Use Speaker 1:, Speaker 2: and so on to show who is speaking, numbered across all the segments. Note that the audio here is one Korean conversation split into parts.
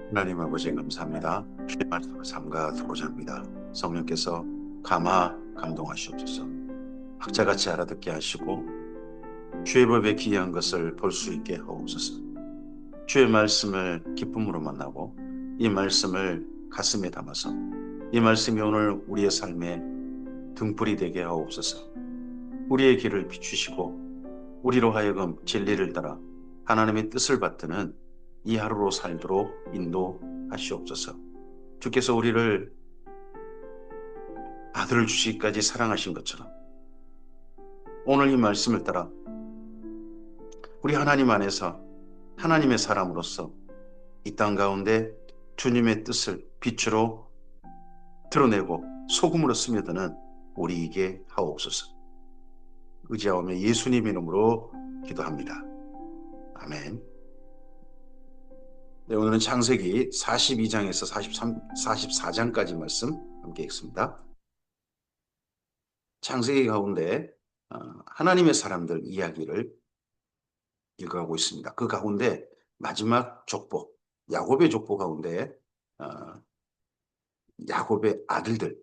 Speaker 1: 하나님 아버지 감사합니다. 주의 말씀을 삼가 듣고자 합니다. 성령께서 감동하시옵소서. 학자같이 알아듣게 하시고 주의 법에 기이한 것을 볼 수 있게 하옵소서. 주의 말씀을 기쁨으로 만나고 이 말씀을 가슴에 담아서 이 말씀이 오늘 우리의 삶에 등불이 되게 하옵소서. 우리의 길을 비추시고 우리로 하여금 진리를 따라 하나님의 뜻을 받드는 이 하루로 살도록 인도하시옵소서. 주께서 우리를 아들을 주시기까지 사랑하신 것처럼 오늘 이 말씀을 따라 우리 하나님 안에서 하나님의 사람으로서 이 땅 가운데 주님의 뜻을 빛으로 드러내고 소금으로 스며드는 우리에게 하옵소서. 의지하오며 예수님 이름으로 기도합니다. 아멘. 네, 오늘은 창세기 42장에서 44장까지 말씀 함께 읽습니다. 창세기 가운데 하나님의 사람들 이야기를 읽어가고 있습니다. 그 가운데 마지막 족보, 야곱의 족보 가운데 야곱의 아들들,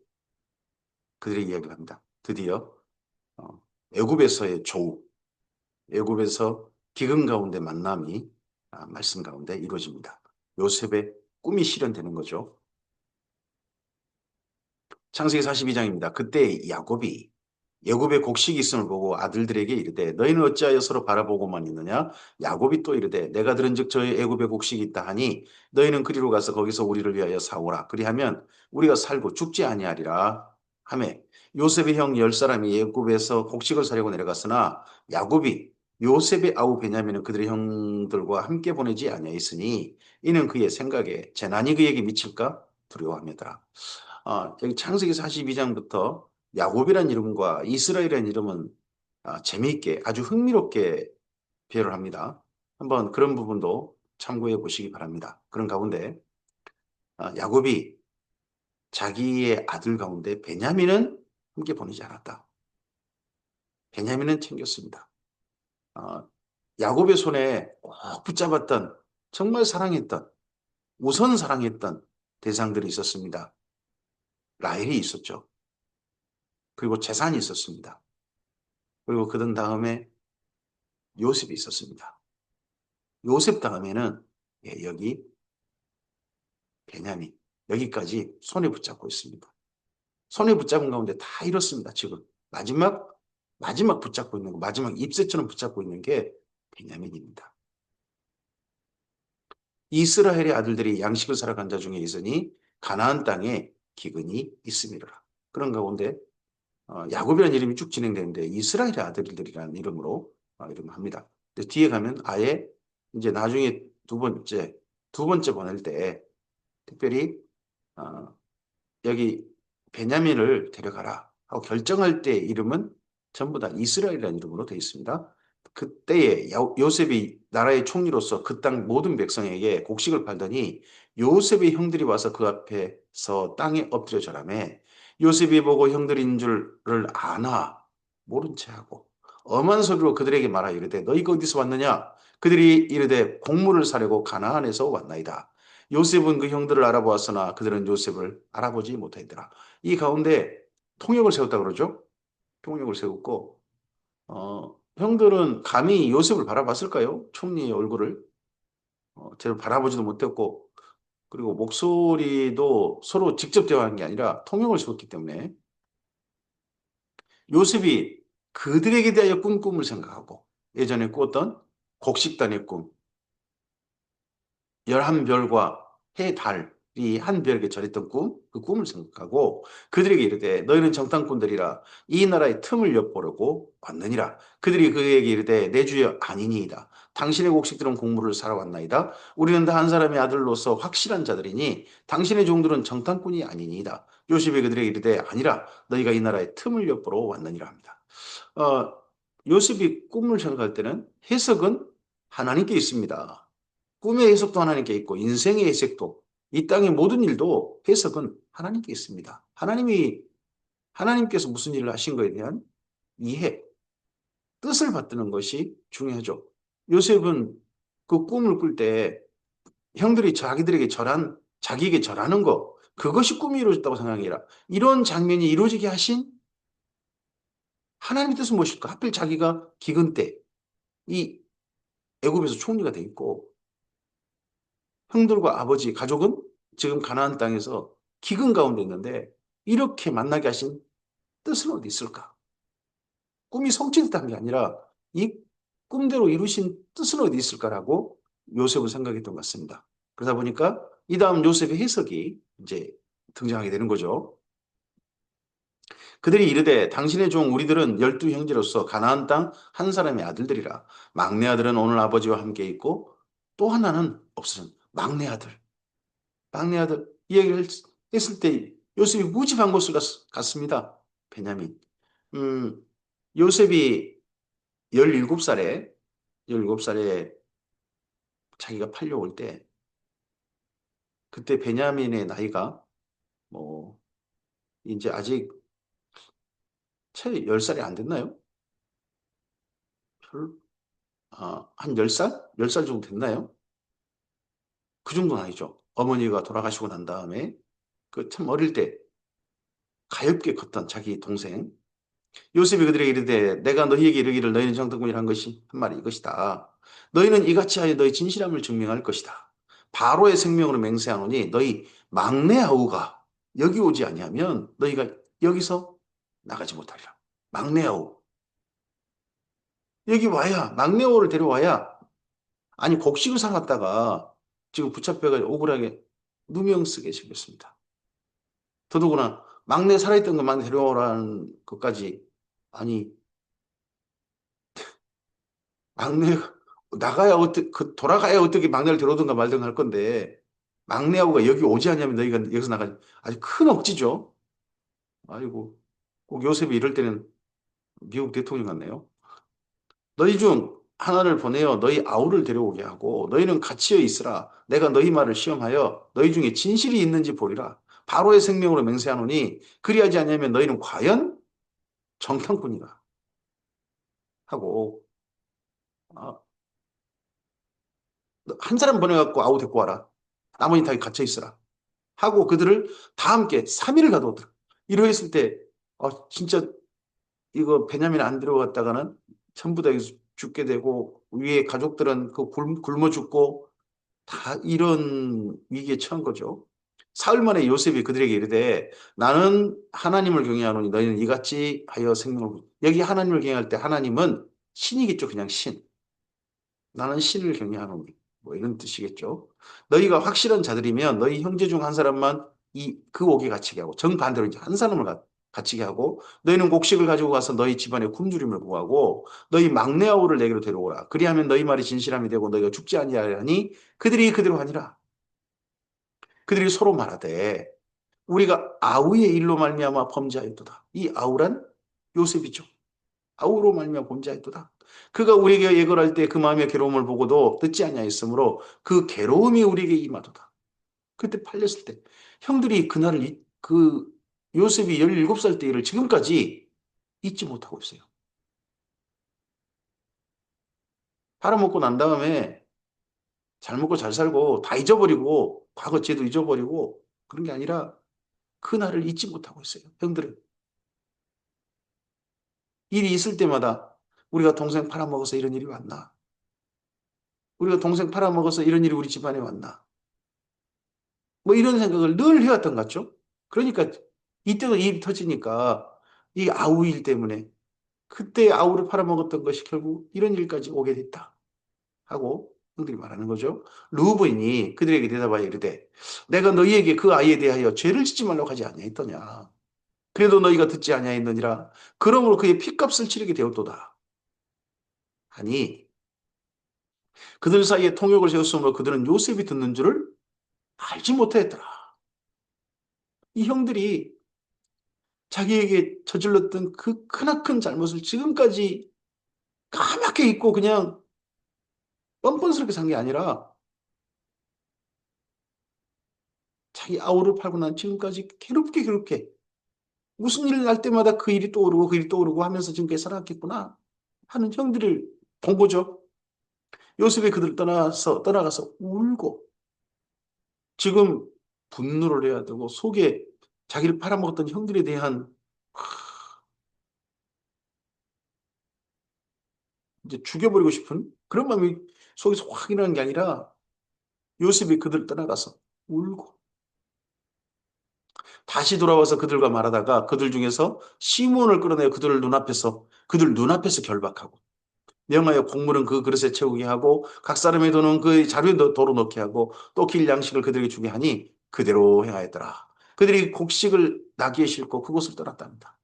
Speaker 1: 그들의 이야기를 합니다. 드디어 애굽에서의 조우, 애굽에서 기근 가운데 만남이 말씀 가운데 이루어집니다. 요셉의 꿈이 실현되는 거죠. 창세기 42장입니다. 그때 야곱이 애굽의 곡식이 있음을 보고 아들들에게 이르되 너희는 어찌하여 서로 바라보고만 있느냐. 야곱이 또 이르되 내가 들은즉 저희 애굽에 곡식이 있다 하니 너희는 그리로 가서 거기서 우리를 위하여 사오라. 그리하면 우리가 살고 죽지 아니하리라 하매 요셉의 형 10사람이 애굽에서 곡식을 사려고 내려갔으나 야곱이 요셉의 아우 베냐민은 그들의 형들과 함께 보내지 아니하였으니 이는 그의 생각에 재난이 그에게 미칠까 두려워함이더라. 여기 창세기 42장부터 야곱이라는 이름과 이스라엘이라는 이름은 재미있게 아주 흥미롭게 비교를 합니다. 한번 그런 부분도 참고해 보시기 바랍니다. 그런 가운데 야곱이 자기의 아들 가운데 베냐민은 함께 보내지 않았다. 베냐민은 챙겼습니다. 야곱의 손에 꼭 붙잡았던 정말 사랑했던 우선 사랑했던 대상들이 있었습니다. 라헬이 있었죠. 그리고 재산이 있었습니다. 그리고 그런 다음에 요셉이 있었습니다. 요셉 다음에는 여기 베냐민 여기까지 손에 붙잡고 있습니다. 손에 붙잡은 가운데 다 이렇습니다. 지금 마지막 붙잡고 있는 거 마지막 잎새처럼 붙잡고 있는 게 베냐민입니다. 이스라엘의 아들들이 양식을 사러 간 자 중에 있으니 가나안 땅에 기근이 있음이라. 그런 가운데 야곱이라는 이름이 쭉 진행되는데 이스라엘의 아들들이라는 이름으로 이름합니다. 뒤에 가면 아예 이제 나중에 두 번째 보낼 때 특별히 어, 여기 베냐민을 데려가라 하고 결정할 때 이름은 전부 다 이스라엘이라는 이름으로 되어 있습니다. 그때에 요셉이 나라의 총리로서 그 땅 모든 백성에게 곡식을 팔더니 요셉의 형들이 와서 그 앞에서 땅에 엎드려 절하매 요셉이 보고 형들인 줄을 아나 모른 채 하고 엄한 소리로 그들에게 말하여 이르되 너희가 어디서 왔느냐. 그들이 이르되 곡물을 사려고 가나안에서 왔나이다. 요셉은 그 형들을 알아보았으나 그들은 요셉을 알아보지 못하더라. 이 가운데 통역을 세웠다 그러죠. 통역을 세웠고 형들은 감히 요셉을 바라봤을까요? 총리의 얼굴을 제대로 바라보지도 못했고 그리고 목소리도 서로 직접 대화한 게 아니라 통역을 세웠기 때문에 요셉이 그들에게 대하여 꿈을 생각하고 예전에 꾸었던 곡식단의 꿈, 11별과 해, 달이 한 별에게 절했던 꿈, 그 꿈을 생각하고 그들에게 이르되 너희는 정탐꾼들이라 이 나라의 틈을 엿보려고 왔느니라. 그들이 그에게 이르되 내 주여 아니니이다. 당신의 곡식들은 곡물을 사러 왔나이다. 우리는 다 한 사람의 아들로서 확실한 자들이니 당신의 종들은 정탐꾼이 아니니이다. 요셉이 그들에게 이르되 아니라 너희가 이 나라의 틈을 엿보러 왔느니라 합니다. 어, 요셉이 꿈을 생각할 때는 해석은 하나님께 있습니다. 꿈의 해석도 하나님께 있고 인생의 해석도 이 땅의 모든 일도 해석은 하나님께 있습니다. 하나님께서 무슨 일을 하신 것에 대한 이해, 뜻을 받드는 것이 중요하죠. 요셉은 그 꿈을 꿀 때 형들이 자기에게 절하는 거, 그것이 꿈이 이루어졌다고 생각해라. 이런 장면이 이루어지게 하신 하나님의 뜻은 무엇일까? 하필 자기가 기근 때 이 애굽에서 총리가 돼 있고 형들과 아버지, 가족은 지금 가나안 땅에서 기근 가운데 있는데 이렇게 만나게 하신 뜻은 어디 있을까? 꿈이 성취됐다는 게 아니라 이 꿈대로 이루신 뜻은 어디 있을까라고 요셉은 생각했던 것 같습니다. 그러다 보니까 이 다음 요셉의 해석이 이제 등장하게 되는 거죠. 그들이 이르되 당신의 종 우리들은 12형제로서 가나안 땅 한 사람의 아들들이라. 막내 아들은 오늘 아버지와 함께 있고 또 하나는 없으신 막내 아들. 막내 아들 이 얘기를 했을 때 요셉이 무집한 곳을 갔습니다. 베냐민. 음, 요셉이 17살에 자기가 팔려올 때 그때 베냐민의 나이가 뭐 이제 아직 채 10살이 안 됐나요? 한 10살? 10살 정도 됐나요? 그 정도는 아니죠. 어머니가 돌아가시고 난 다음에 그 참 어릴 때 가엾게 컸던 자기 동생 요셉이 그들에게 이르되 내가 너희에게 이르기를 너희는 정탐꾼이라 한 것이 한 말이 이것이다. 너희는 이같이 하여 너희 진실함을 증명할 것이다. 바로의 생명으로 맹세하노니 너희 막내 아우가 여기 오지 아니하면 너희가 여기서 나가지 못하리라. 막내 아우 여기 와야 막내 아우를 데려와야 아니 곡식을 사갔다가 지금 붙잡혀가지고 억울하게 누명 쓰게 생겼습니다. 더더구나 막내 살아있던 것만 데려오라는 것까지 아니 막내 나가야 어떻게 돌아가야 어떻게 막내를 데려오든가 말든가 할 건데 막내하고가 여기 오지 않냐면 너희가 여기서 나가지 아주 큰 억지죠. 아이고 꼭 요셉이 이럴 때는 미국 대통령 같네요. 너희 중 하나를 보내어 너희 아우를 데려오게 하고 너희는 같이여 있으라. 내가 너희 말을 시험하여 너희 중에 진실이 있는지 보리라. 바로의 생명으로 맹세하노니 그리하지 않냐면 너희는 과연 정탐꾼이라 하고 아, 한 사람 보내갖고 아우 데리고 와라. 나머지 다 갇혀 있으라. 하고 그들을 다 함께 3일을 가두었더라. 이러했을 때 진짜 이거 베냐민 안 들어갔다가는 전부 다 죽게 되고 위에 가족들은 그 굶어 죽고 다 이런 위기에 처한 거죠. 사흘 만에 요셉이 그들에게 이르되 나는 하나님을 경외하노니 너희는 이같이 하여 생명을 여기 하나님을 경외할 때 하나님은 신이겠죠. 그냥 신. 나는 신을 경외하노니 뭐 이런 뜻이겠죠. 너희가 확실한 자들이면 너희 형제 중 한 사람만 그 옥에 갇히게 하고 정반대로 이제 한 사람을 갇히게 하고 너희는 곡식을 가지고 가서 너희 집안의 굶주림을 구하고 너희 막내 아우를 내게로 데려오라. 그리하면 너희 말이 진실함이 되고 너희가 죽지 아니하리니 그들이 그대로 하니라. 그들이 서로 말하되 우리가 아우의 일로 말미암아 범죄하였도다. 이 아우란 요셉이죠. 아우로 말미암아 범죄하였도다. 그가 우리에게 예걸할 때 그 마음의 괴로움을 보고도 듣지 아니하였으므로 그 괴로움이 우리에게 임하도다. 그때 팔렸을 때 형들이 그날을 그 요셉이 17살 때 일을 지금까지 잊지 못하고 있어요. 팔아먹고 난 다음에 잘 먹고 잘 살고 다 잊어버리고 과거 죄도 잊어버리고 그런 게 아니라 그날을 잊지 못하고 있어요. 형들은 일이 있을 때마다 우리가 동생 팔아먹어서 이런 일이 왔나? 우리가 동생 팔아먹어서 이런 일이 우리 집안에 왔나? 뭐 이런 생각을 늘 해왔던 것 같죠? 그러니까 이때도 입이 터지니까 이 아우일 때문에 그때 아우를 팔아먹었던 것이 결국 이런 일까지 오게 됐다 하고 형들이 말하는 거죠. 루브인이 그들에게 대답하여 이르되 내가 너희에게 그 아이에 대하여 죄를 짓지 말라고 하지 아니하였더냐. 그래도 너희가 듣지 아니하였느니라. 그러므로 그의 핏값을 치르게 되었도다. 하니 그들 사이에 통역을 세웠으므로 그들은 요셉이 듣는 줄을 알지 못하였더라. 이 형들이 자기에게 저질렀던 그 크나큰 잘못을 지금까지 까맣게 잊고 그냥 뻔뻔스럽게 산 게 아니라 자기 아우를 팔고 난 지금까지 괴롭게 무슨 일 날 때마다 그 일이 떠오르고 그 일이 떠오르고 하면서 지금까지 살아왔겠구나 하는 형들을 본 거죠. 요셉이 그들 떠나가서 울고 지금 분노를 해야 되고 속에 자기를 팔아먹었던 형들에 대한 이제 죽여버리고 싶은 그런 마음이 속에서 확 일어난 게 아니라 요셉이 그들을 떠나가서 울고 다시 돌아와서 그들과 말하다가 그들 중에서 시몬을 끌어내어 그들 눈앞에서 결박하고 명하여 곡물은 그 그릇에 채우게 하고 각 사람의 돈은 그 자루에 도로 넣게 하고 또 길 양식을 그들에게 주게 하니 그대로 행하였더라. 그들이 곡식을 나귀에 싣고 그곳을 떠났답니다.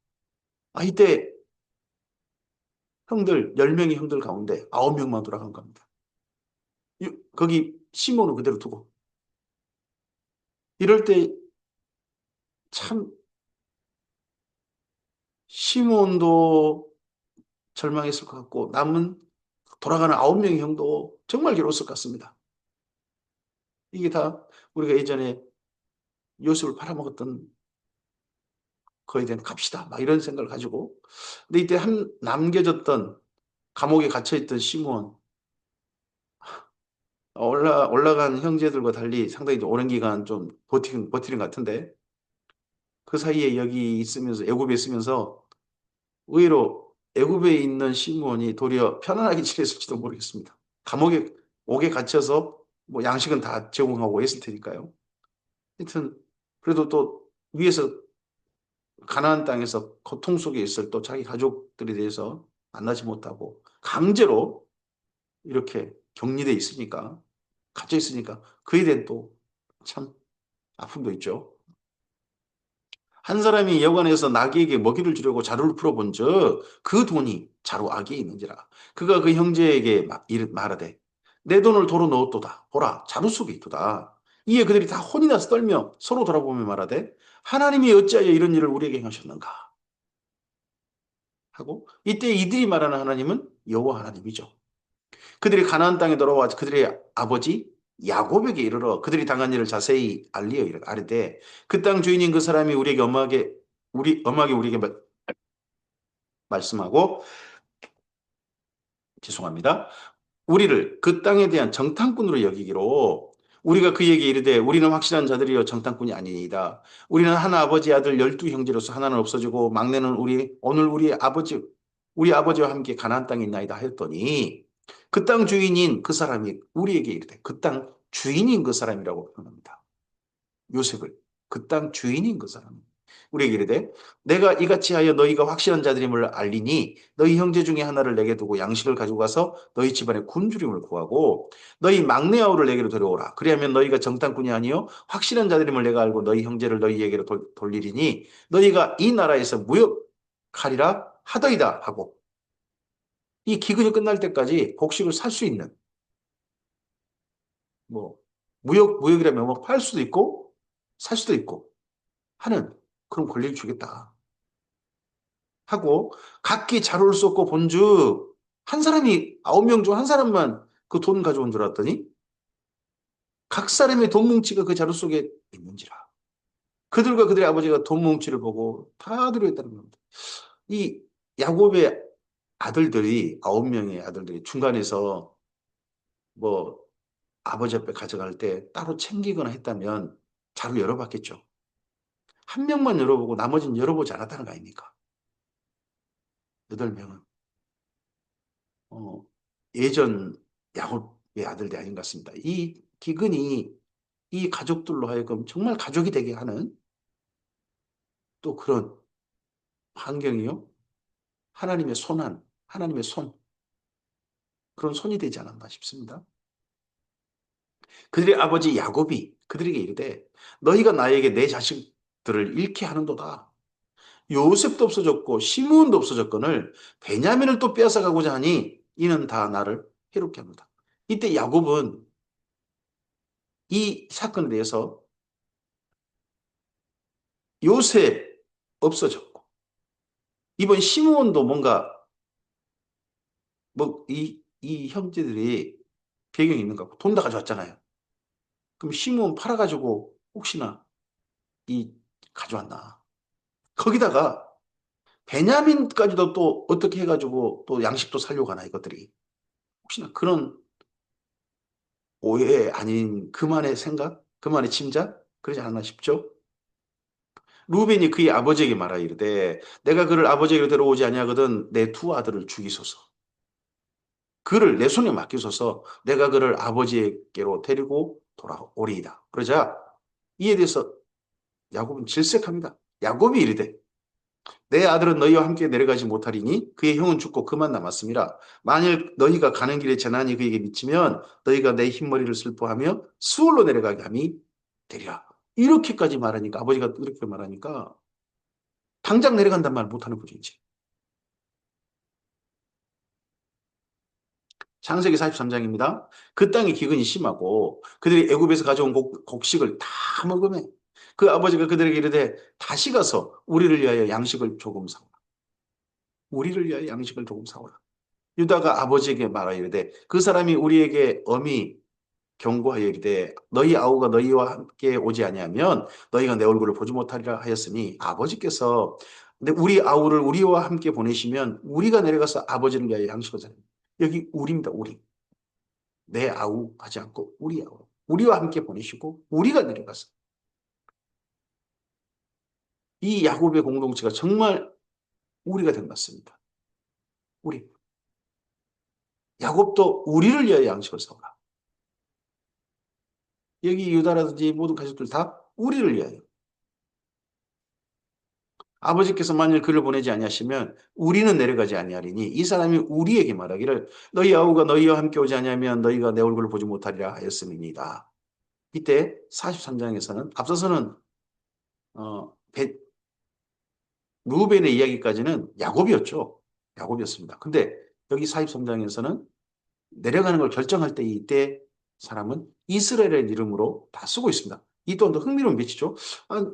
Speaker 1: 이때 형들 10명의 형들 가운데 9명만 돌아간 겁니다. 거기 시몬은 그대로 두고 이럴 때 참 시몬도 절망했을 것 같고 남은 돌아가는 9명의 형도 정말 괴로웠을 것 같습니다. 이게 다 우리가 예전에 요셉을 팔아먹었던 거에 대한 값이다. 막 이런 생각을 가지고. 근데 이때 남겨졌던 감옥에 갇혀있던 시므온, 올라간 형제들과 달리 상당히 좀 오랜 기간 좀 버티는 것 같은데 그 사이에 여기 있으면서 애굽에 있으면서 의외로 애굽에 있는 시므온이 도리어 편안하게 지냈을지도 모르겠습니다. 감옥에 옥에 갇혀서 뭐 양식은 다 제공하고 했을 테니까요. 하여튼 그래도 또 위에서 가나안 땅에서 고통 속에 있을 또 자기 가족들에 대해서 만나지 못하고 강제로 이렇게 격리돼 있으니까 갇혀 있으니까 그에 대한 또 참 아픔도 있죠. 한 사람이 여관에서 나귀에게 먹이를 주려고 자루를 풀어본즉 그 돈이 자루 아귀에 있는지라 그가 그 형제에게 말하되 내 돈을 도로 넣었도다 보라 자루 속에 있도다. 이에 그들이 다 혼이 나서 떨며 서로 돌아보며 말하되 하나님이 어찌하여 이런 일을 우리에게 행하셨는가 하고 이때 이들이 말하는 하나님은 여호와 하나님이죠. 그들이 가나안 땅에 돌아와 그들의 아버지 야곱에게 이르러 그들이 당한 일을 자세히 알리어 아뢰되 그 땅 주인인 그 사람이 우리에게 엄하게 우리에게 말씀하고 죄송합니다. 우리를 그 땅에 대한 정탐꾼으로 여기기로 우리가 그에게 이르되 우리는 확실한 자들이여 정탐꾼이 아니이다. 우리는 한 아버지 아들 12형제로서 하나는 없어지고 막내는 오늘 우리 아버지와 함께 가나안 땅에 있나이다 하였더니 그 땅 주인인 그 사람이 우리에게 이르되 그 땅 주인인 그 사람이라고 표현합니다. 요셉을 그 땅 주인인 그 사람. 우리에게 이르되 내가 이같이 하여 너희가 확실한 자들임을 알리니 너희 형제 중에 하나를 내게 두고 양식을 가지고 가서 너희 집안에 굶주림을 구하고 너희 막내 아우를 내게로 데려오라. 그리하면 너희가 정탐꾼이 아니요 확실한 자들임을 내가 알고 너희 형제를 너희에게로 돌리리니 너희가 이 나라에서 무역하리라 하더이다 하고 이 기근이 끝날 때까지 곡식을 살 수 있는 뭐 무역이라면 뭐 팔 수도 있고 살 수도 있고 하는 그런 권리를 주겠다 하고 각기 자루를 쏟고 본즉 한 사람이 9명 중 한 사람만 그 돈 가져온 줄 알았더니 각 사람의 돈 뭉치가 그 자루 속에 있는지라 그들과 그들의 아버지가 돈 뭉치를 보고 다 들어있다는 겁니다. 이 야곱의 아들들이 9명의 아들들이 중간에서 뭐 아버지 앞에 가져갈 때 따로 챙기거나 했다면 자루 열어봤겠죠. 한 명만 열어보고 나머지는 열어보지 않았다는 거 아닙니까? 8명은 예전 야곱의 아들들이 아닌 것 같습니다. 이 기근이 이 가족들로 하여금 정말 가족이 되게 하는 또 그런 환경이요. 하나님의 손, 그런 손이 되지 않았나 싶습니다. 그들의 아버지 야곱이 그들에게 이르되 너희가 나에게 내 자식들을 잃게 하는도다. 요셉도 없어졌고 시므온도 없어졌거늘 베냐민을 또 빼앗아 가고자 하니 이는 다 나를 해롭게 합니다. 이때 야곱은 이 사건에 대해서 요셉 없어졌고 이번 시므온도 뭔가 뭐 이 형제들이 배경이 있는 것 같고 돈 다 가져왔잖아요. 그럼 시므온 팔아가지고 혹시나 이 가져왔나. 거기다가 베냐민까지도 또 어떻게 해가지고 또 양식도 살려고 하나 이것들이. 혹시나 그런 오해 아닌 그만의 생각? 그 말이 침자? 그러지 않았나 싶죠? 루벤이 그의 아버지에게 말하 이르되 내가 그를 아버지에게로 데려오지 아니하거든 내 두 아들을 죽이소서. 그를 내 손에 맡기소서 내가 그를 아버지에게로 데리고 돌아오리이다. 그러자 이에 대해서 야곱은 질색합니다. 야곱이 이르되 내 아들은 너희와 함께 내려가지 못하리니 그의 형은 죽고 그만 남았습니다. 만일 너희가 가는 길에 재난이 그에게 미치면 너희가 내 흰머리를 슬퍼하며 수월로 내려가게 함이 되리라. 이렇게까지 말하니까 아버지가 이렇게 말하니까 당장 내려간단 말 못하는 거죠 이제. 창세기 43장입니다. 그 땅의 기근이 심하고 그들이 애굽에서 가져온 곡식을 다 먹으며 그 아버지가 그들에게 이르되 다시 가서 우리를 위하여 양식을 조금 사오라. 우리를 위하여 양식을 조금 사오라. 유다가 아버지에게 말하여 이르되 그 사람이 우리에게 엄히 경고하여 이르되 너희 아우가 너희와 함께 오지 아니하면 너희가 내 얼굴을 보지 못하리라 하였으니 아버지께서 근데 우리 아우를 우리와 함께 보내시면 우리가 내려가서 아버지를 위하여 양식을 사리 여기 우리입니다. 우리. 내 아우 하지 않고 우리 아우. 우리와 함께 보내시고 우리가 내려가서 이 야곱의 공동체가 정말 우리가 된 것 같습니다. 우리. 야곱도 우리를 위하여 양식을 사오라. 여기 유다라든지 모든 가족들 다 우리를 위하여. 아버지께서 만일 그를 보내지 아니하시면 우리는 내려가지 아니하리니 이 사람이 우리에게 말하기를 너희 아우가 너희와 함께 오지 아니하면 너희가 내 얼굴을 보지 못하리라 하였음이니이다. 이때 43장에서는 앞서서는 어, 루벤의 이야기까지는 야곱이었죠. 야곱이었습니다. 근데 여기 43장에서는 내려가는 걸 결정할 때 이때 사람은 이스라엘의 이름으로 다 쓰고 있습니다. 이 또한 더 흥미로운 배치죠.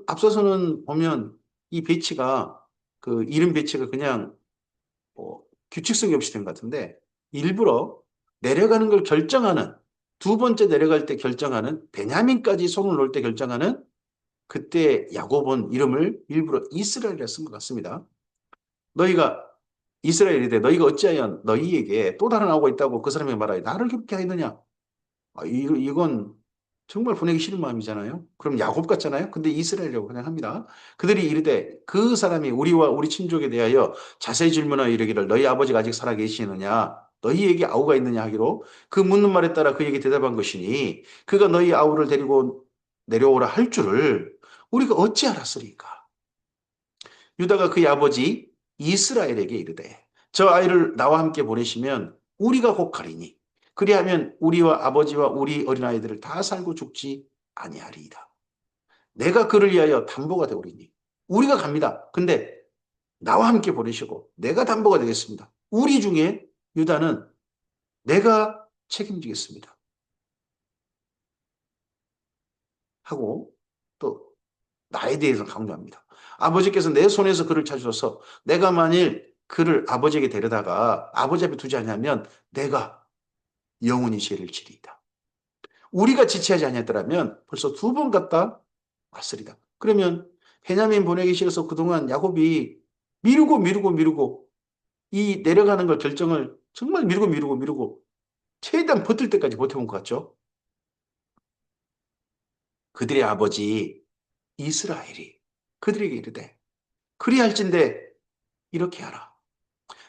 Speaker 1: 앞서서는 보면 이 배치가 그 이름 배치가 그냥 규칙성이 없이 된 것 같은데 일부러 내려가는 걸 결정하는 두 번째 내려갈 때 결정하는 베냐민까지 손을 놓을 때 결정하는 그때 야곱은 이름을 일부러 이스라엘이라 쓴 것 같습니다. 너희가 이스라엘이 돼 너희가 어찌하여 너희에게 또 다른 아우가 있다고 그 사람이 말하여 나를 그렇게 하였느냐? 이건 정말 보내기 싫은 마음이잖아요. 그럼 야곱 같잖아요. 근데 이스라엘이라고 그냥 합니다. 그들이 이르되 그 사람이 우리와 우리 친족에 대하여 자세히 질문하여 이르기를 너희 아버지가 아직 살아 계시느냐? 너희에게 아우가 있느냐 하기로 그 묻는 말에 따라 그에게 대답한 것이니 그가 너희 아우를 데리고 내려오라 할 줄을 우리가 어찌 알았으리까? 유다가 그의 아버지 이스라엘에게 이르되 저 아이를 나와 함께 보내시면 우리가 곧 가리니 그리하면 우리와 아버지와 우리 어린아이들을 다 살고 죽지 아니하리이다. 내가 그를 위하여 담보가 되오리니 우리가 갑니다. 근데 나와 함께 보내시고 내가 담보가 되겠습니다. 우리 중에 유다는 내가 책임지겠습니다. 하고 또 나에 대해서 강조합니다. 아버지께서 내 손에서 그를 찾으셔서 내가 만일 그를 아버지에게 데려다가 아버지 앞에 두지 않으면 내가 영원히 죄를 지리이다. 우리가 지체하지 아니했더라면 벌써 두 번 갔다 왔으리다. 그러면 베냐민 보내기 싫어서 그동안 야곱이 미루고 이 내려가는 걸 결정을 정말 미루고 최대한 버틸 때까지 버텨본 것 같죠? 그들의 아버지 이스라엘이 그들에게 이르되 그리할진대 이렇게 하라.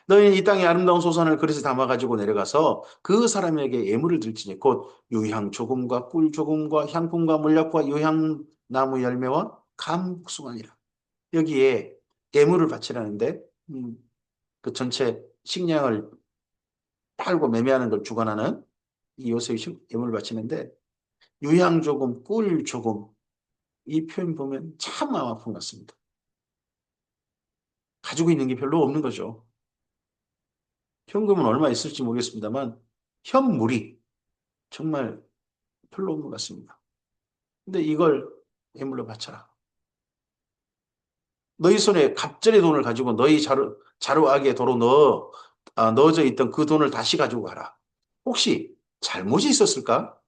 Speaker 1: 너희는 이 땅의 아름다운 소산을 그릇에 담아가지고 내려가서 그 사람에게 예물을 들지니 곧 유향 조금과 꿀 조금과 향품과 몰약과 유향나무 열매와 감복숭아니라. 여기에 예물을 바치라는데 그 전체 식량을 팔고 매매하는 걸 주관하는 이 요셉이 예물을 바치는데 유향 조금, 꿀 조금 이 표현 보면 참 마음 아픈 것 같습니다. 가지고 있는 게 별로 없는 거죠. 현금은 얼마 있을지 모르겠습니다만 현물이 정말 별로 없는 것 같습니다. 근데 이걸 예물로 바쳐라. 너희 손에 갑절의 돈을 가지고 너희 자루아기에 도로 넣어져 있던 그 돈을 다시 가지고 가라. 혹시 잘못이 있었을까?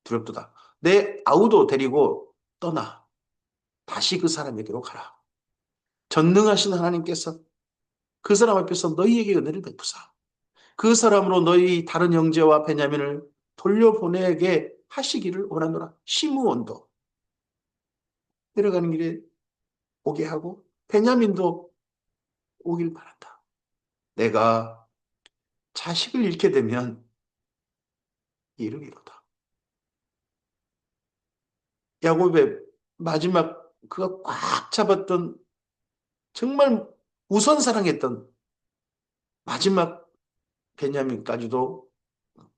Speaker 1: 두렵도다. 내 아우도 데리고 떠나. 다시 그 사람에게로 가라. 전능하신 하나님께서 그 사람 앞에서 너희에게 은혜를 베푸사. 그 사람으로 너희 다른 형제와 베냐민을 돌려보내게 하시기를 원하노라. 시므온도 내려가는 길에 오게 하고 베냐민도 오길 바란다. 내가 자식을 잃게 되면 이르기로다. 야곱의 마지막 그가 꽉 잡았던 정말 우선 사랑했던 마지막 베냐민까지도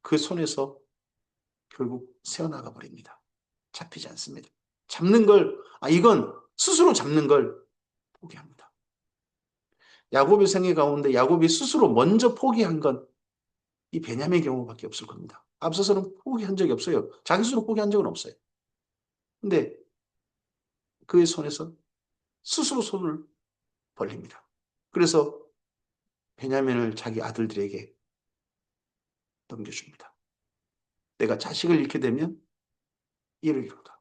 Speaker 1: 그 손에서 결국 새어나가 버립니다. 잡히지 않습니다. 잡는 걸, 이건 스스로 잡는 걸 포기합니다. 야곱의 생애 가운데 야곱이 스스로 먼저 포기한 건 이 베냐민의 경우밖에 없을 겁니다. 앞서서는 포기한 적이 없어요. 자기 스스로 포기한 적은 없어요. 근데 그의 손에서 스스로 손을 벌립니다. 그래서 베냐민을 자기 아들들에게 넘겨줍니다. 내가 자식을 잃게 되면 이르리로다.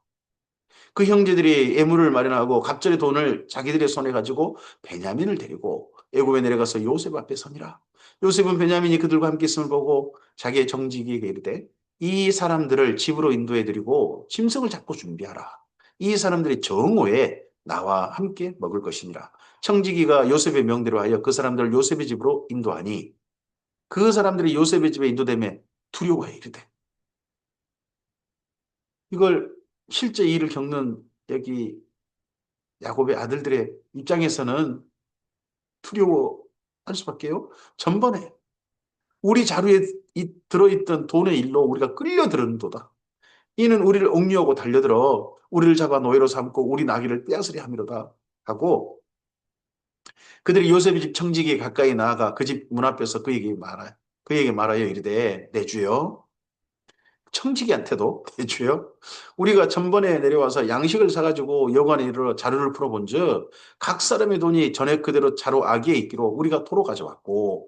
Speaker 1: 그 형제들이 예물을 마련하고 갑절의 돈을 자기들의 손에 가지고 베냐민을 데리고 애굽에 내려가서 요셉 앞에 서니라. 요셉은 베냐민이 그들과 함께 있음을 보고 자기의 정직이에게 이르되 이 사람들을 집으로 인도해 드리고 짐승을 잡고 준비하라. 이 사람들이 정오에 나와 함께 먹을 것이니라. 청지기가 요셉의 명대로 하여 그 사람들을 요셉의 집으로 인도하니 그 사람들이 요셉의 집에 인도되며 두려워해 이르되 이걸 실제 이 일을 겪는 여기 야곱의 아들들의 입장에서는 두려워할 수밖에요. 전번에 우리 자루에 들어있던 돈의 일로 우리가 끌려들은도다. 이는 우리를 옥류하고 달려들어 우리를 잡아 노예로 삼고 우리 나귀를 빼앗으려 함이로다 하고 그들이 요셉의 집 청지기에 가까이 나아가 그 집 문 앞에서 그에게 말하여 이르되 내 주여 청지기한테도 주여 우리가 전번에 내려와서 양식을 사가지고 여관에 이르러 자루를 풀어본즉 각 사람의 돈이 전에 그대로 자루 아기에 있기로 우리가 토로 가져왔고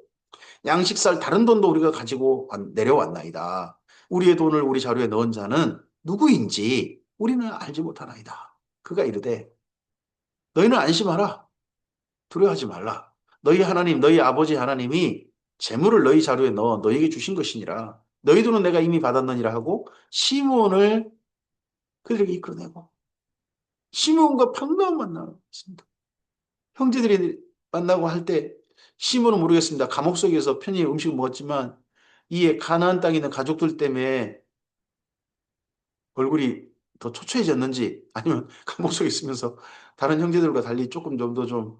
Speaker 1: 양식 살 다른 돈도 우리가 가지고 내려왔나이다. 우리의 돈을 우리 자루에 넣은 자는 누구인지 우리는 알지 못하나이다. 그가 이르되 너희는 안심하라. 두려워하지 말라. 너희 하나님 너희 아버지 하나님이 재물을 너희 자루에 넣어 너희에게 주신 것이니라. 너희 돈은 내가 이미 받았느니라 하고 시므온을 그들에게 이끌어내고 시므온과 반가운 만나습니다. 형제들이 만나고 할 때 시므온은 모르겠습니다. 감옥 속에서 편히 음식을 먹었지만 이에 가나안 땅에 있는 가족들 때문에 얼굴이 더 초췌해졌는지 아니면 감옥 속에 있으면서 다른 형제들과 달리 조금 좀 더 좀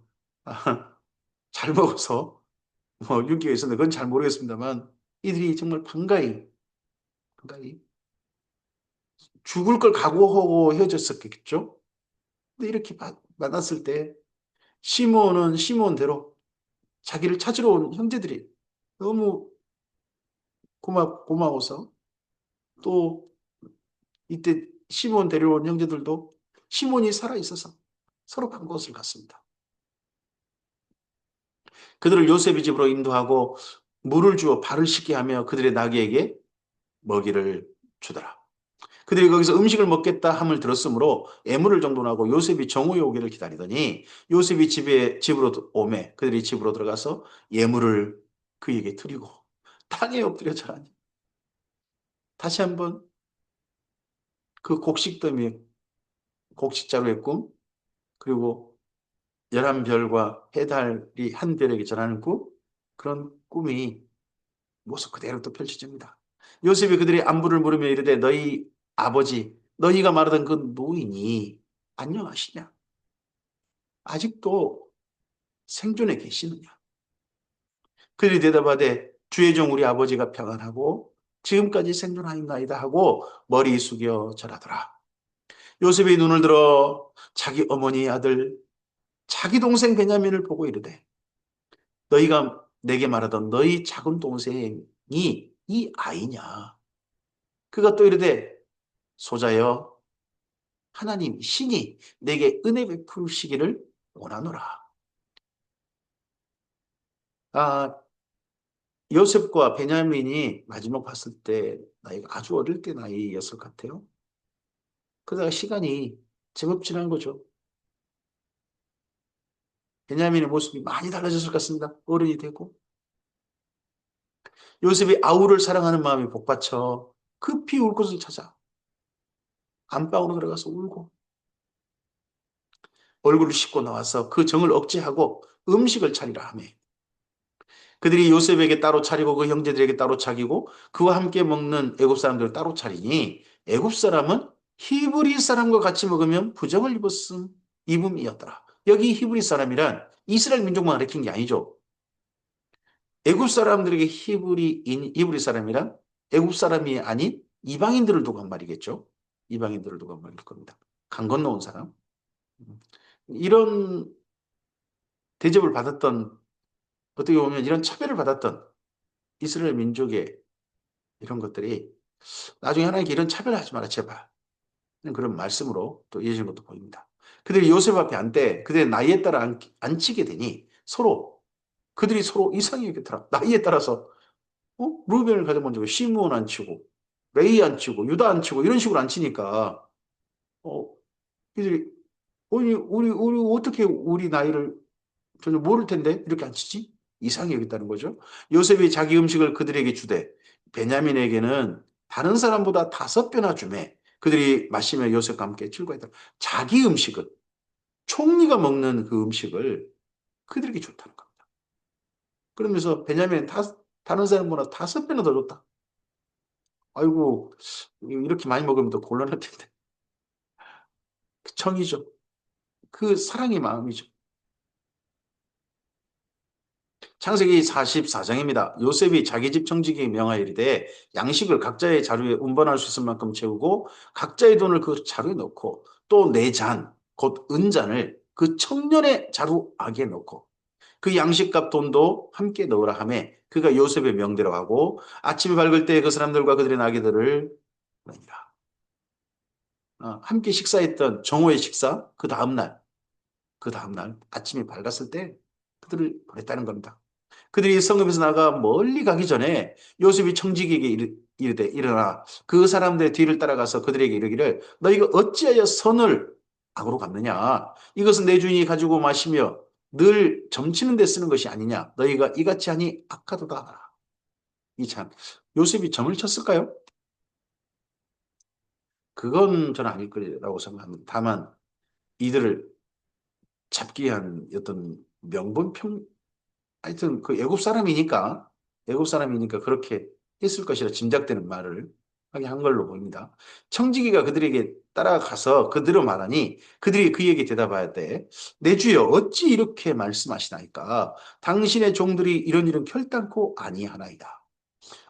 Speaker 1: 잘 먹어서 뭐 윤기가 있었는데 그건 잘 모르겠습니다만 이들이 정말 반가이 죽을 걸 각오하고 헤어졌었겠죠. 근데 이렇게 만났을 때 시므온은 시므온대로 자기를 찾으러 온 형제들이 너무 고마워서 또 이때 시므온 데려온 형제들도 시몬이 살아있어서 서로 반가웠을 것 같습니다. 그들을 요셉의 집으로 인도하고 물을 주어 발을 씻게 하며 그들의 나귀에게 먹이를 주더라. 그들이 거기서 음식을 먹겠다 함을 들었으므로 애물을 정돈하고 요셉이 정오에 오기를 기다리더니 요셉이 집으로 오매 그들이 집으로 들어가서 예물을 그에게 드리고 땅에 엎드려 절하니 다시 한번 그 곡식더미 곡식자루의 꿈 그리고 11별과 해달이 한 별에게 전하는 꿈 그런 꿈이 모습 그대로 또 펼쳐집니다. 요셉이 그들의 안부를 물으며 이르되 너희 아버지 너희가 말하던 그 노인이 안녕하시냐? 아직도 생존해 계시느냐? 그들이 대답하되 주의 종 우리 아버지가 평안하고 지금까지 생존하였나이다 하고 머리 숙여 절하더라. 요셉이 눈을 들어 자기 어머니 아들 자기 동생 베냐민을 보고 이르되 너희가 내게 말하던 너희 작은 동생이 이 아이냐? 그가 또 이르되 소자여 하나님 신이 내게 은혜 베푸시기를 원하노라. 아, 요셉과 베냐민이 마지막 봤을 때 나이가 아주 어릴 때 나이였을 것 같아요. 그러다가 시간이 제법 지난 거죠. 베냐민의 모습이 많이 달라졌을 것 같습니다. 어른이 되고. 요셉이 아우를 사랑하는 마음이 복받쳐 급히 울 곳을 찾아 안방으로 들어가서 울고 얼굴을 씻고 나와서 그 정을 억제하고 음식을 차리라 하며 그들이 요셉에게 따로 차리고 그 형제들에게 따로 차리고 그와 함께 먹는 애굽 사람들을 따로 차리니 애굽 사람은 히브리 사람과 같이 먹으면 부정을 입음이었더라. 여기 히브리 사람이란 이스라엘 민족만 가리킨 게 아니죠. 애굽 사람들에게 히브리 사람이란 애굽 사람이 아닌 이방인들을 두고 한 말이겠죠. 이방인들을 두고 한 말일 겁니다. 강 건너온 사람. 이런 대접을 받았던 어떻게 보면 이런 차별을 받았던 이스라엘 민족의 이런 것들이 나중에 하나님께 이런 차별하지 마라 제발 그런 말씀으로 또 이어진 것도 보입니다. 그들이 요셉 앞에 앉되 그들의 나이에 따라 앉히게 되니 그들이 서로 이상하게 여겼더라. 나이에 따라서 루벤을 가져본 적에 시므온 앉히고 레이 앉히고 유다 앉히고 이런 식으로 앉히니까 이들이 우리 어떻게 우리 나이를 전혀 모를 텐데 이렇게 앉히지? 이상하게 여겼다는 거죠. 요셉이 자기 음식을 그들에게 주되 베냐민에게는 다른 사람보다 5배나 주매 그들이 마시며 요셉과 함께 즐거워했다. 자기 음식을 총리가 먹는 그 음식을 그들에게 줬다는 겁니다. 그러면서 베냐민은 다른 사람보다 5배나 더 줬다. 아이고 이렇게 많이 먹으면 더 곤란할 텐데. 그 정이죠. 그 사랑의 마음이죠. 창세기 44장입니다. 요셉이 자기 집 청지기에 명하여 이르되 양식을 각자의 자루에 운반할 수 있을 만큼 채우고 각자의 돈을 그 자루에 넣고 또 네 잔, 곧 은잔을 그 청년의 자루 악에 넣고 그 양식값 돈도 함께 넣으라 하며 그가 요셉의 명대로 하고 아침이 밝을 때 그 사람들과 그들의 나귀들을 보내니라. 함께 식사했던 정오의 식사 그 다음날 아침이 밝았을 때 그들을 보냈다는 겁니다. 그들이 성읍에서 나가 멀리 가기 전에 요셉이 청지기에게 이르되 일어나 그 사람들의 뒤를 따라가서 그들에게 이르기를 너희가 어찌하여 선을 악으로 갚느냐 이것은 내 주인이 가지고 마시며 늘 점치는 데 쓰는 것이 아니냐 너희가 이같이 하니 악하도다 하라. 이 참 요셉이 점을 쳤을까요? 그건 저는 아닐 거라고 생각합니다. 다만 이들을 잡기 위한 어떤 명분평 하여튼 그 애굽 사람이니까 그렇게 했을 것이라 짐작되는 말을 하게 한 걸로 보입니다. 청지기가 그들에게 따라가서 그들을 말하니 그들이 그에게 대답하였되 내 주여 어찌 이렇게 말씀하시나이까 당신의 종들이 이런 결단코 아니하나이다.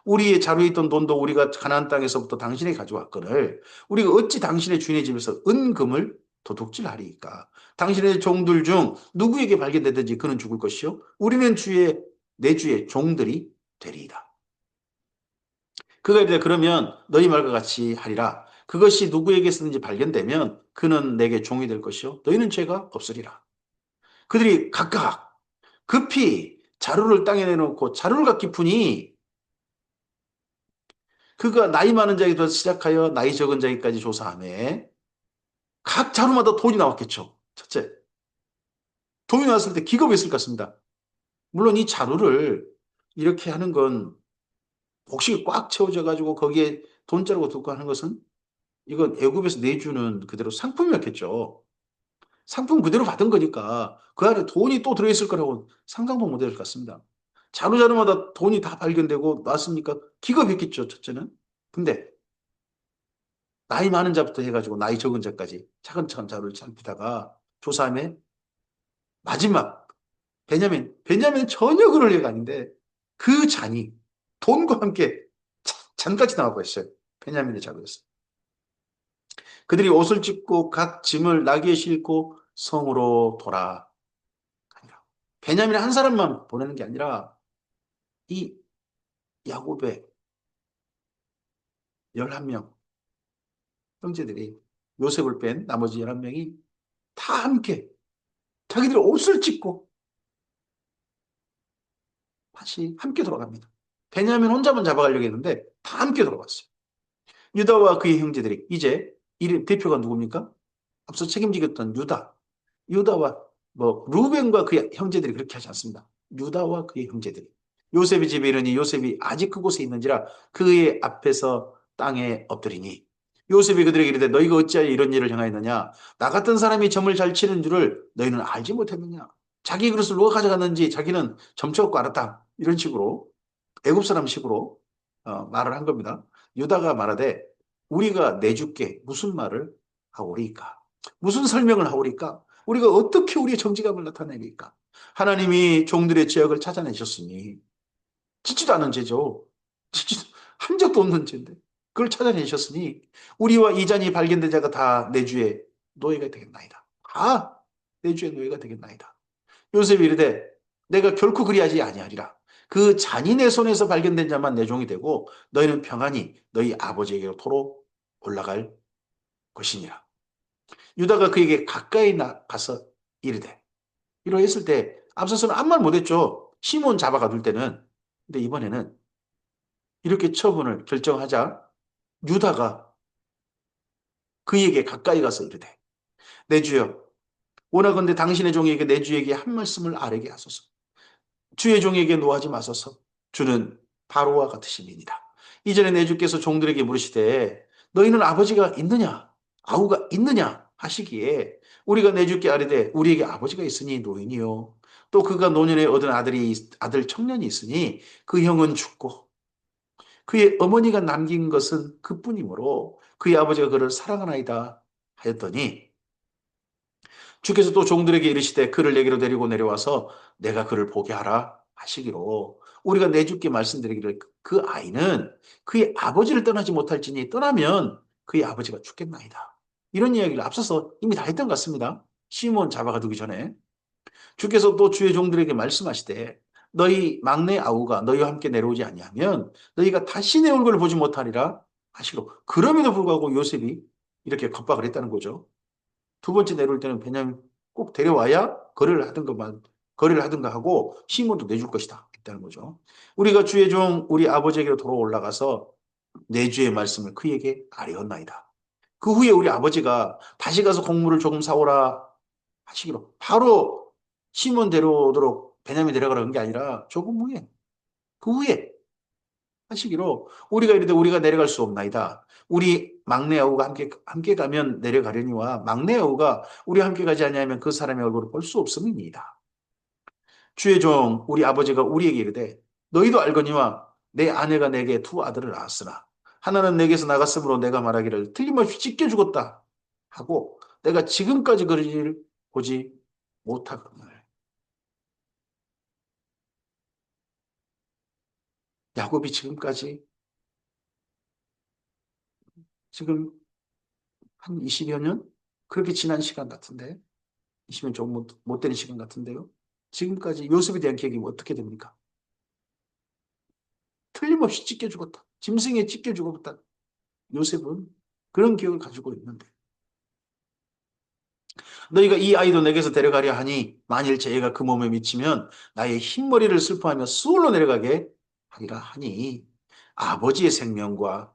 Speaker 1: 우리의 자루에 있던 돈도 우리가 가나안 땅에서부터 당신에게 가져왔거늘 우리가 어찌 당신의 주인의 집에서 은금을 도둑질하리이까. 당신의 종들 중 누구에게 발견되든지 그는 죽을 것이요 우리는 내 주의 종들이 되리이다. 그가 이르되 그러면 너희 말과 같이 하리라. 그것이 누구에게서든지 발견되면 그는 내게 종이 될 것이요 너희는 죄가 없으리라. 그들이 각각 급히 자루를 땅에 내놓고 자루를 갖기 푸니 그가 나이 많은 자에게부터 시작하여 나이 적은 자에게까지 조사하며 각 자루마다 돈이 나왔겠죠. 첫째, 돈이 나왔을 때 기겁했을 것 같습니다. 물론 이 자루를 이렇게 하는 건 복식이 꽉 채워져 가지고 거기에 돈자루가 두고 하는 것은 이건 애굽에서 내주는 그대로 상품이었겠죠. 상품 그대로 받은 거니까 그 안에 돈이 또 들어있을 거라고 상상도 못할 것 같습니다. 자루자루마다 돈이 다 발견되고 나왔으니까 기겁했겠죠, 첫째는. 근데 나이 많은 자부터 해가지고 나이 적은 자까지 차근차근 자료를 살피다가 조사함에 마지막 베냐민 전혀 그럴 애가 아닌데 그 잔이 돈과 함께 잔까지 나와 버렸어요. 베냐민의 자루였어요. 그들이 옷을 찢고 각 짐을 나귀에 싣고 성으로 돌아가니라. 베냐민 한 사람만 보내는 게 아니라 이 야곱의 11명 형제들이 요셉을 뺀 나머지 11명이 다 함께 자기들의 옷을 찢고 다시 함께 돌아갑니다. 베냐민 혼자만 잡아가려고 했는데 다 함께 돌아갔어요. 유다와 그의 형제들이 이제 이 대표가 누굽니까? 앞서 책임지겠던 유다와 루벤과 그의 형제들이 그렇게 하지 않습니다. 유다와 그의 형제들이 요셉의 집에 이르니 요셉이 아직 그곳에 있는지라 그의 앞에서 땅에 엎드리니 요셉이 그들에게 이르되 너희가 어찌하여 이런 일을 행하였느냐? 나 같은 사람이 점을 잘 치는 줄을 너희는 알지 못했느냐? 자기 그릇을 누가 가져갔는지 자기는 점쳐갖고 알았다. 이런 식으로 애굽 사람식으로 말을 한 겁니다. 유다가 말하되 우리가 내줄게 무슨 말을 하오리까? 무슨 설명을 하오리까? 우리가 어떻게 우리의 정직함을 나타내리까? 하나님이 종들의 죄악을 찾아내셨으니 짓지도 않은 죄죠. 짓지도 한 적도 없는 죄인데 그걸 찾아내셨으니 우리와 이잔이 발견된 자가 다 내 주의 노예가 되겠나이다. 다 내 주의 노예가 되겠나이다. 요셉이 이르되 내가 결코 그리하지 아니하리라. 그 잔인의 손에서 발견된 자만 내 종이 되고 너희는 평안히 너희 아버지에게로 도로 올라갈 것이니라. 유다가 그에게 가까이 가서 이르되 이러했을 때 앞서서는 아무 말 못했죠. 시몬 잡아가 둘 때는. 근데 이번에는 이렇게 처분을 결정하자 유다가 그에게 가까이 가서 이르되 내 주여 원하건대 당신의 종에게 내 주에게 한 말씀을 아뢰게 하소서. 주의 종에게 노하지 마소서. 주는 바로와 같으심이니라. 이전에 내 주께서 종들에게 물으시되 너희는 아버지가 있느냐 아우가 있느냐 하시기에 우리가 내 주께 아뢰되 우리에게 아버지가 있으니 노인이요 또 그가 노년에 얻은 아들 청년이 있으니 그 형은 죽고 그의 어머니가 남긴 것은 그뿐이므로 그의 아버지가 그를 사랑하나이다 하였더니 주께서 또 종들에게 이르시되 그를 내게로 데리고 내려와서 내가 그를 보게 하라 하시기로 우리가 내 주께 말씀드리기를 그 아이는 그의 아버지를 떠나지 못할지니 떠나면 그의 아버지가 죽겠나이다. 이런 이야기를 앞서서 이미 다 했던 것 같습니다. 시몬 잡아가두기 전에 주께서 또 주의 종들에게 말씀하시되 너희 막내 아우가 너희와 함께 내려오지 아니하면 너희가 다시 내 얼굴을 보지 못하리라 하시고 그럼에도 불구하고 요셉이 이렇게 겁박을 했다는 거죠. 두 번째 내려올 때는 베냐민 꼭 데려와야 거래를 하든가 하고 시몬도 내줄 것이다 했다는 거죠. 우리가 주의 종 우리 아버지에게로 돌아 올라가서 내 주의 말씀을 그에게 아뢰었나이다. 그 후에 우리 아버지가 다시 가서 곡물을 조금 사오라 하시기로 바로 시몬 데려오도록 베냐민 데려가라는 게 아니라 조금 후에 그 후에 하시기로 우리가 이르되 우리가 내려갈 수 없나이다. 우리 막내 아우가 함께 가면 내려가려니와 막내 아우가 우리 함께 가지 아니하면 그 사람의 얼굴을 볼 수 없음이니이다. 주의 종 우리 아버지가 우리에게 이르되 너희도 알거니와 내 아내가 내게 두 아들을 낳았으나 하나는 내게서 나갔으므로 내가 말하기를 틀림없이 찢겨 죽었다 하고 내가 지금까지 그를 일 보지 못하거늘. 야곱이 지금까지 지금 한 20여 년 그렇게 지난 시간 같은데 20년 조금 못 되는 시간 같은데요. 지금까지 요셉에 대한 기억이 어떻게 됩니까? 틀림없이 찢겨 죽었다. 짐승에 찢겨 죽었다. 요셉은 그런 기억을 가지고 있는데 너희가 이 아이도 내게서 데려가려 하니 만일 재해가 그 몸에 미치면 나의 흰머리를 슬퍼하며 수월로 내려가게 하리라 하니 아버지의 생명과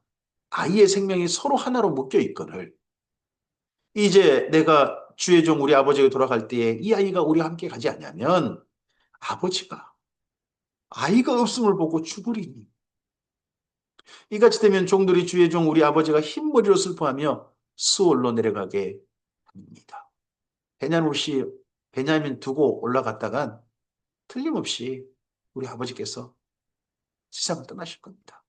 Speaker 1: 아이의 생명이 서로 하나로 묶여 있거늘 이제 내가 주의 종 우리 아버지에게 돌아갈 때에 이 아이가 우리와 함께 가지 않냐면 아버지가 아이가 없음을 보고 죽으리니 이같이 되면 종들이 주의 종 우리 아버지가 흰머리로 슬퍼하며 수월로 내려가게 합니다. 베냐민 두고 올라갔다간 틀림없이 우리 아버지께서 세상을 떠나실 겁니다.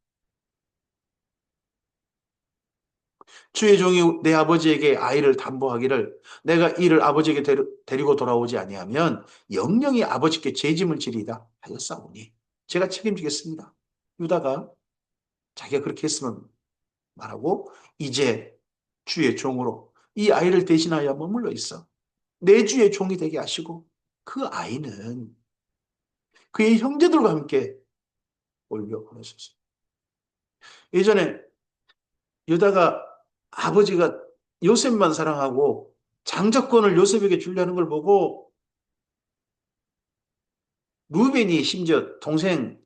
Speaker 1: 주의 종이 내 아버지에게 아이를 담보하기를 내가 이를 아버지에게 데리고 돌아오지 아니하면 영영이 아버지께 죄짐을 지리이다 하였사오니 제가 책임지겠습니다. 유다가 자기가 그렇게 했으면 말하고 이제 주의 종으로 이 아이를 대신하여 머물러 있어 내 주의 종이 되게 하시고 그 아이는 그의 형제들과 함께 올려 보내소서. 예전에 유다가 아버지가 요셉만 사랑하고 장자권을 요셉에게 주려는 걸 보고 루벤이 심지어 동생한테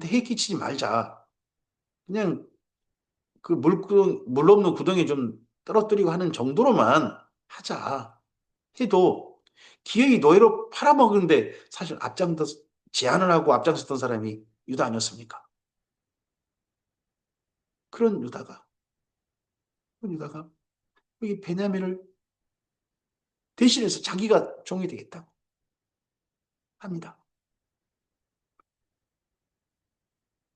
Speaker 1: 해 끼치지 말자. 그냥 그 물 없는 구덩이 좀 떨어뜨리고 하는 정도로만 하자 해도 기어이 노예로 팔아먹는데 사실 제안을 하고 앞장섰던 사람이 유다 아니었습니까? 그런 유다가 유다가 이 베냐민을 대신해서 자기가 종이 되겠다고 합니다.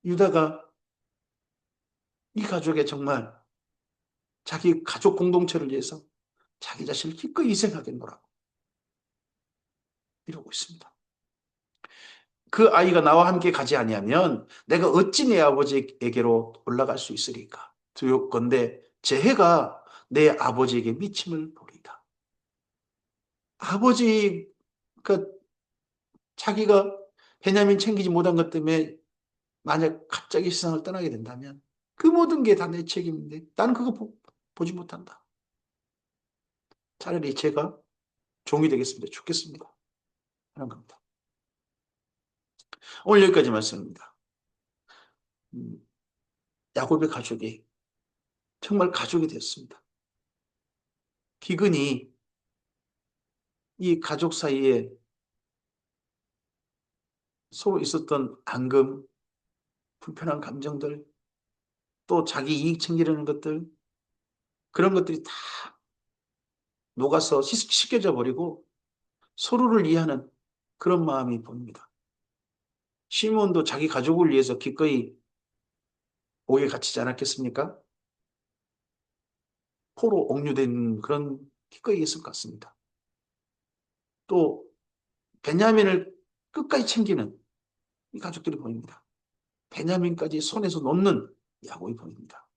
Speaker 1: 유다가 이 가족의 정말 자기 가족 공동체를 위해서 자기 자신을 기꺼이 희생하겠노라고 이러고 있습니다. 그 아이가 나와 함께 가지 아니하면 내가 어찌 내 아버지에게로 올라갈 수 있으리까? 두렵건대 제 해가 내 아버지에게 미침을 보리이다. 아버지가 자기가 베냐민 챙기지 못한 것 때문에 만약 갑자기 세상을 떠나게 된다면 그 모든 게 다 내 책임인데 나는 그거 보지 못한다. 차라리 제가 종이 되겠습니다. 죽겠습니다. 하는 겁니다. 오늘 여기까지 말씀입니다. 야곱의 가족이 정말 가족이 되었습니다. 기근이 이 가족 사이에 서로 있었던 앙금, 불편한 감정들, 또 자기 이익 챙기려는 것들, 그런 것들이 다 녹아서 씻겨져 버리고 서로를 이해하는 그런 마음이 보입니다. 시몬도 자기 가족을 위해서 기꺼이 옥에 갇히지 않았겠습니까? 포로 옥류된 그런 기꺼이 했을 것 같습니다. 또 베냐민을 끝까지 챙기는 이 가족들이 보입니다. 베냐민까지 손에서 놓는 야곱이 보입니다.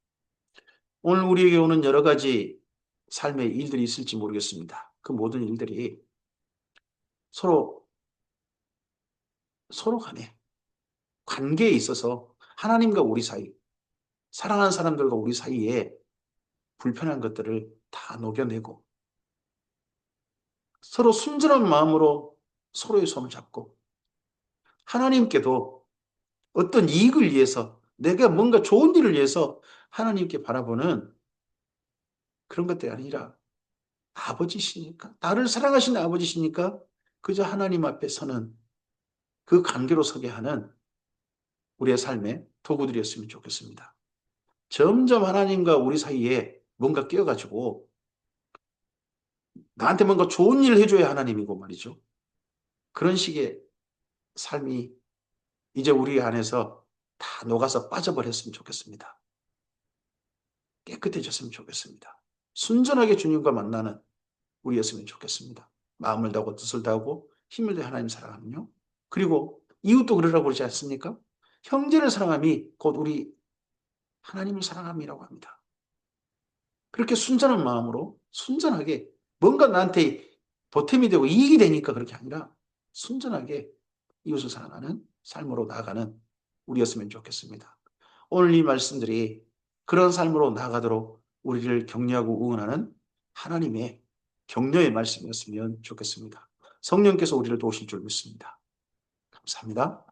Speaker 1: 오늘 우리에게 오는 여러 가지 삶의 일들이 있을지 모르겠습니다. 그 모든 일들이 서로 간에 관계에 있어서 하나님과 우리 사이, 사랑하는 사람들과 우리 사이에 불편한 것들을 다 녹여내고 서로 순전한 마음으로 서로의 손을 잡고 하나님께도 어떤 이익을 위해서 내가 뭔가 좋은 일을 위해서 하나님께 바라보는 그런 것들이 아니라 아버지시니까 나를 사랑하시는 아버지시니까 그저 하나님 앞에 서는 그 관계로 서게 하는 우리의 삶의 도구들이었으면 좋겠습니다. 점점 하나님과 우리 사이에 뭔가 끼어가지고 나한테 뭔가 좋은 일을 해줘야 하나님이고 말이죠. 그런 식의 삶이 이제 우리 안에서 다 녹아서 빠져버렸으면 좋겠습니다. 깨끗해졌으면 좋겠습니다. 순전하게 주님과 만나는 우리였으면 좋겠습니다. 마음을 다하고 뜻을 다하고 힘을 다해 하나님 사랑하면요. 그리고 이웃도 그러라고 그러지 않습니까? 형제를 사랑함이 곧 우리 하나님을 사랑함이라고 합니다. 그렇게 순전한 마음으로 순전하게 뭔가 나한테 보탬이 되고 이익이 되니까 그렇게 아니라 순전하게 이웃을 사랑하는 삶으로 나아가는 우리였으면 좋겠습니다. 오늘 이 말씀들이 그런 삶으로 나아가도록 우리를 격려하고 응원하는 하나님의 격려의 말씀이었으면 좋겠습니다. 성령께서 우리를 도우실 줄 믿습니다. 감사합니다.